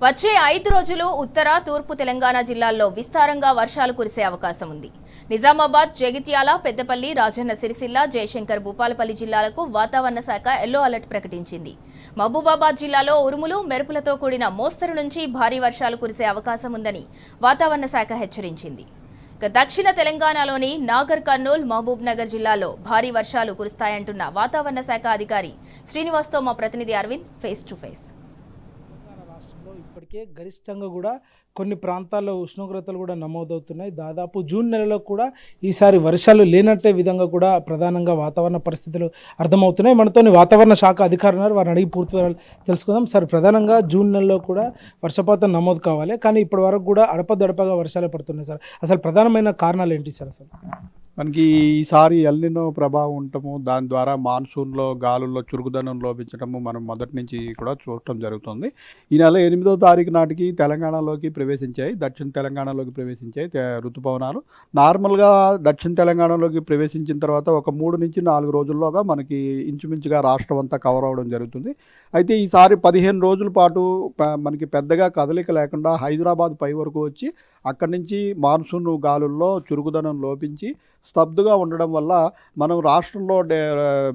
వచ్చే 5 రోజులు ఉత్తర తూర్పు తెలంగాణ జిల్లాల్లో విస్తారంగా వర్షాలు కురిసే అవకాశం ఉంది. నిజామాబాద్, జగిత్యాల, పెద్దపల్లి, రాజన్న సిరిసిల్ల, జయశంకర్, భూపాలపల్లి జిల్లాలకు వాతావరణ శాఖ ఎల్లో అలర్ట్ ప్రకటించింది. మహబూబాబాద్ జిల్లాలో ఉరుములు, మెరుపులతో కూడిన మోస్తరు నుంచి భారీ వర్షాలు కురిసే అవకాశం ఉందని వాతావరణ శాఖ హెచ్చరించింది. దక్షిణ తెలంగాణలోని నాగర్ కర్నూల్, మహబూబ్ నగర్ జిల్లాలో భారీ వర్షాలు కురుస్తాయంటున్న వాతావరణ శాఖ అధికారి శ్రీనివాస్తో మా ప్రతినిధి అరవింద్ ఫేస్ టు ఫేస్. ఇప్పటికే గరిష్టంగా కూడా కొన్ని ప్రాంతాల్లో ఉష్ణోగ్రతలు కూడా నమోదవుతున్నాయి. దాదాపు జూన్ నెలలో కూడా ఈసారి వర్షాలు లేనట్టే విధంగా కూడా ప్రధానంగా వాతావరణ పరిస్థితులు అర్థమవుతున్నాయి. మనతోని వాతావరణ శాఖ అధికారులు ఉన్నారు, వారిని అడిగి పూర్తి వివరాలు తెలుసుకుందాం. సార్, ప్రధానంగా జూన్ నెలలో కూడా వర్షపాతం నమోదు కావాలి, కానీ ఇప్పటి వరకు కూడా అడపదడపగా వర్షాలు పడుతున్నాయి సార్. అసలు ప్రధానమైన కారణాలు ఏంటి సార్? అసలు మనకి ఈసారి ఎల్నినో ప్రభావం ఉండటము, దాని ద్వారా మాన్సూన్లో గాలుల్లో చురుకుదనం లోపించడము మనం మొదటి నుంచి కూడా చూడటం జరుగుతుంది. ఈ నెల 8వ తారీఖు నాటికి తెలంగాణలోకి ప్రవేశించాయి, దక్షిణ తెలంగాణలోకి ప్రవేశించాయి ఋతుపవనాలు. నార్మల్గా దక్షిణ తెలంగాణలోకి ప్రవేశించిన తర్వాత ఒక 3 నుంచి 4 రోజుల్లోగా మనకి ఇంచుమించుగా రాష్ట్రం అంతా కవర్ అవ్వడం జరుగుతుంది. అయితే ఈసారి 15 రోజుల పాటు మనకి పెద్దగా కదలిక లేకుండా హైదరాబాద్ పై వరకు వచ్చి అక్కడి నుంచి మాన్సూన్ గాలుల్లో చురుకుదనం లోపించి స్తబ్దుగా ఉండడం వల్ల మనం రాష్ట్రంలో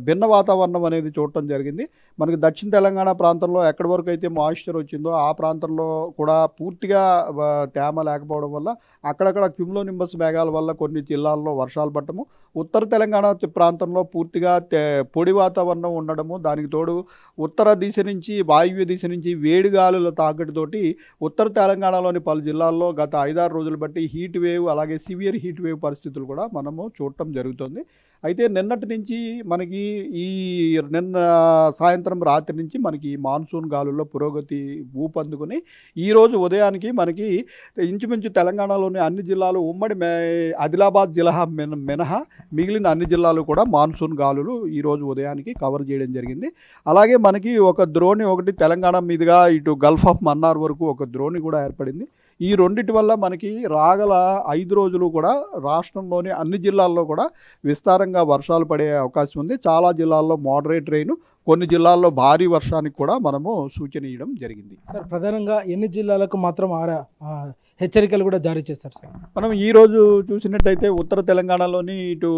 భిన్న వాతావరణం అనేది చూడటం జరిగింది. మనకి దక్షిణ తెలంగాణ ప్రాంతంలో ఎక్కడి వరకు అయితే మాయిశ్చర్ వచ్చిందో ఆ ప్రాంతంలో కూడా పూర్తిగా తేమ లేకపోవడం వల్ల అక్కడక్కడ క్యుములోనింబస్ మేఘాల వల్ల కొన్ని జిల్లాల్లో వర్షాలు పడటము, ఉత్తర తెలంగాణ ప్రాంతంలో పూర్తిగా పొడి వాతావరణం ఉండడము, దానికి తోడు ఉత్తర దిశ నుంచి వాయువ్య దిశ నుంచి వేడిగాలుల తాకిడితోటి ఉత్తర తెలంగాణలోని పలు జిల్లాల్లో గత 5-6 రోజులు బట్టి హీట్ వేవ్, అలాగే సివియర్ హీట్ వేవ్ పరిస్థితులు కూడా మనము చూడటం జరుగుతుంది. అయితే నిన్నటి నుంచి మనకి నిన్న సాయంత్రం రాత్రి నుంచి మనకి మాన్సూన్ గాలుల్లో పురోగతి ఊపందుకుని ఈరోజు ఉదయానికి మనకి ఇంచుమించు తెలంగాణలోని అన్ని జిల్లాలు ఉమ్మడి ఆదిలాబాద్ జిల్లా మినహా మిగిలిన అన్ని జిల్లాలు కూడా మాన్సూన్ గాలులు ఈరోజు ఉదయానికి కవర్ చేయడం జరిగింది. అలాగే మనకి ఒక ద్రోణి ఒకటి తెలంగాణ మీదుగా ఇటు గల్ఫ్ ఆఫ్ మన్నార్ వరకు ఒక ద్రోణి కూడా ఏర్పడింది. ఈ రెండిటి వల్ల మనకి రాగల 5 రోజులు కూడా రాష్ట్రంలోని అన్ని జిల్లాల్లో కూడా విస్తారంగా వర్షాలు పడే అవకాశం ఉంది. చాలా జిల్లాల్లో మోడరేట్ రెయిన్, కొన్ని జిల్లాల్లో భారీ వర్షానికి కూడా మనము సూచన ఇవ్వడం జరిగింది. సార్, ప్రధానంగా ఎన్ని జిల్లాలకు మాత్రం హెచ్చరికలు కూడా జారీ చేశారు సార్? మనం ఈరోజు చూసినట్టయితే ఉత్తర తెలంగాణలోని ఇటు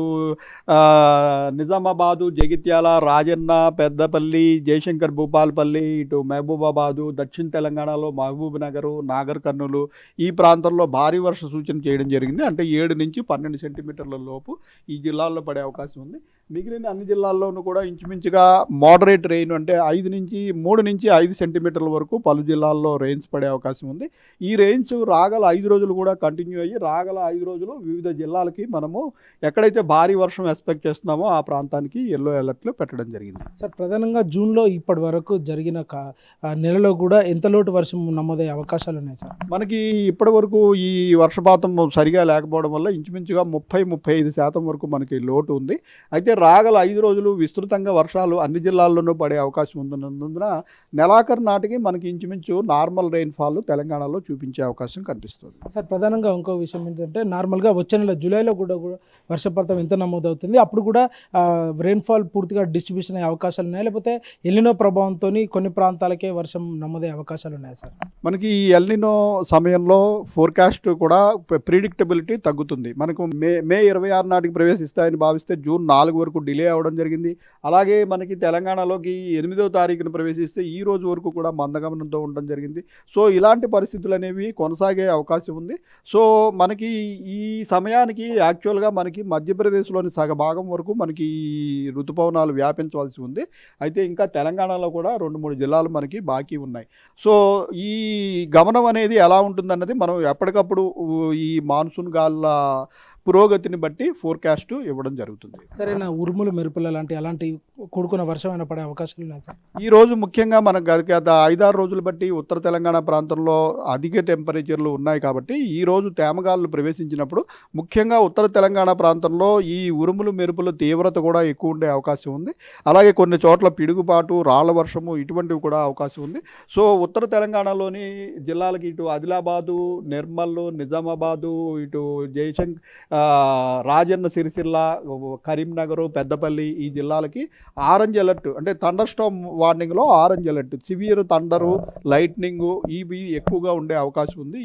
నిజామాబాదు, జగిత్యాల, రాజన్న, పెద్దపల్లి, జయశంకర్, భూపాలపల్లి, ఇటు మహబూబాబాదు, దక్షిణ తెలంగాణలో మహబూబ్ నగరు, నాగర్ కర్నూలు ఈ ప్రాంతంలో భారీ వర్ష సూచన చేయడం జరిగింది. అంటే 7 నుంచి 12 సెంటీమీటర్ల లోపు ఈ జిల్లాల్లో పడే అవకాశం ఉంది. మిగిలిన అన్ని జిల్లాల్లోనూ కూడా ఇంచుమించుగా మోడరేట్ రెయిన్, అంటే 3 నుంచి 5 సెంటీమీటర్ల వరకు పలు జిల్లాల్లో రెయిన్స్ పడే అవకాశం ఉంది. ఈ రెయిన్స్ రాగల 5 రోజులు కూడా కంటిన్యూ అయ్యి రాగల 5 రోజులు వివిధ జిల్లాలకి మనము ఎక్కడైతే భారీ వర్షం ఎక్స్పెక్ట్ చేస్తున్నామో ఆ ప్రాంతానికి ఎల్లో అలర్ట్లు పెట్టడం జరిగింది. సార్, ప్రధానంగా జూన్లో ఇప్పటి వరకు జరిగిన నెలలో కూడా ఎంత లోటు వర్షం నమోదయ్యే అవకాశాలు ఉన్నాయి సార్? మనకి ఇప్పటి వరకు ఈ వర్షపాతం సరిగా లేకపోవడం వల్ల ఇంచుమించుగా 30-35% వరకు మనకి లోటు ఉంది. అయితే రాగల 5 రోజులు విస్తృతంగా వర్షాలు అన్ని జిల్లాల్లోనూ పడే అవకాశం ఉన్నందున నెలాఖరు నాటికి మనకి ఇంచుమించు నార్మల్ రెయిన్ఫాల్ తెలంగాణలో చూపించే అవకాశం కనిపిస్తుంది. సార్, ప్రధానంగా ఇంకో విషయం ఏంటంటే నార్మల్గా వచ్చే నెల జూలైలో కూడా వర్షపాతం ఎంత నమోదవుతుంది? అప్పుడు కూడా రెయిన్ఫాల్ పూర్తిగా డిస్ట్రిబ్యూషన్ అయ్యే అవకాశాలు ఉన్నాయి, లేకపోతే ఎల్నినో ప్రభావంతో కొన్ని ప్రాంతాలకే వర్షం నమోదయ్యే అవకాశాలు ఉన్నాయి సార్? మనకి ఈ ఎల్నినో సమయంలో ఫోర్కాస్ట్ కూడా ప్రిడిక్టబిలిటీ తగ్గుతుంది. మనకు మే 26 నాటికి ప్రవేశిస్తాయని భావిస్తే జూన్ 4 వరకు డిలే అవ్వడం జరిగింది. అలాగే మనకి తెలంగాణలోకి 8వ తారీఖున ప్రవేశిస్తే ఈ రోజు వరకు కూడా మందగమనంతో ఉండడం జరిగింది. సో ఇలాంటి పరిస్థితులు అనేవి కొనసాగే అవకాశం ఉంది. సో మనకి ఈ సమయానికి యాక్చువల్గా మనకి మధ్యప్రదేశ్లోని సగభాగం వరకు మనకి ఋతుపవనాలు వ్యాపించవలసి ఉంది. అయితే ఇంకా తెలంగాణలో కూడా 2-3 జిల్లాలు మనకి బాకీ ఉన్నాయి. సో ఈ గమనం అనేది ఎలా ఉంటుందన్నది మనం ఎప్పటికప్పుడు ఈ మాన్సూన్ గాలుల పురోగతిని బట్టి ఫోర్కాస్ట్ ఇవ్వడం జరుగుతుంది. సరేనా, ఉరుములు, మెరుపులు అలాంటి కూడుకున్న వర్షం అయినా పడే అవకాశాలు ఉన్నాయి సార్? ఈ రోజు ముఖ్యంగా మనకు గత 5-6 రోజులు బట్టి ఉత్తర తెలంగాణ ప్రాంతంలో అధిక టెంపరేచర్లు ఉన్నాయి కాబట్టి ఈ రోజు తేమగాలు ప్రవేశించినప్పుడు ముఖ్యంగా ఉత్తర తెలంగాణ ప్రాంతంలో ఈ ఉరుములు, మెరుపుల తీవ్రత కూడా ఎక్కువ ఉండే అవకాశం ఉంది. అలాగే కొన్ని చోట్ల పిడుగుపాటు, రాళ్ల వర్షము ఇటువంటివి కూడా అవకాశం ఉంది. సో ఉత్తర తెలంగాణలోని జిల్లాలకి ఇటు ఆదిలాబాదు, నిర్మల్, నిజామాబాదు, ఇటు రాజన్న సిరిసిల్ల, కరీంనగర్, పెద్దపల్లి ఈ జిల్లాలకి ఆరెంజ్ అలర్ట్, అంటే థండర్ స్టార్మ్ వార్నింగ్లో orange alert, severe thunder, lightning ఇవి ఎక్కువగా ఉండే అవకాశం ఉంది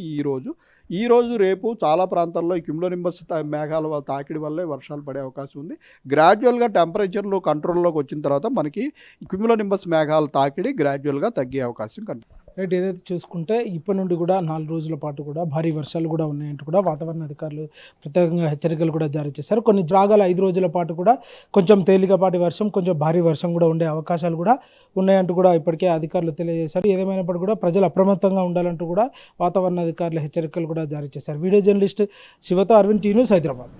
ఈరోజు రేపు చాలా ప్రాంతాల్లో ఈ క్యుములోనింబస్ మేఘాల తాకిడి వల్లే వర్షాలు పడే అవకాశం ఉంది. గ్రాడ్యువల్గా టెంపరేచర్లు కంట్రోల్లోకి వచ్చిన తర్వాత మనకి క్యుములోనింబస్ మేఘాల తాకిడి గ్రాడ్యువల్గా తగ్గే అవకాశం కనిపిస్తుంది. రైట్, ఏదైతే చూసుకుంటే ఇప్పటి నుండి కూడా 4 రోజుల పాటు కూడా భారీ వర్షాలు కూడా ఉన్నాయంటూ కూడా వాతావరణ అధికారులు ప్రత్యేకంగా హెచ్చరికలు కూడా జారీ చేశారు. కొన్ని రాగల 5 రోజుల పాటు కూడా కొంచెం తేలికపాటి వర్షం, కొంచెం భారీ వర్షం కూడా ఉండే అవకాశాలు కూడా ఉన్నాయంటూ కూడా ఇప్పటికే అధికారులు తెలియజేశారు. ఏదేమైనప్పటికీ కూడా ప్రజలు అప్రమత్తంగా ఉండాలంటూ కూడా వాతావరణ అధికారులు హెచ్చరికలు కూడా జారీ చేశారు. వీడియో జర్నలిస్ట్ శివతో అరవింద్, టీ న్యూస్, హైదరాబాద్.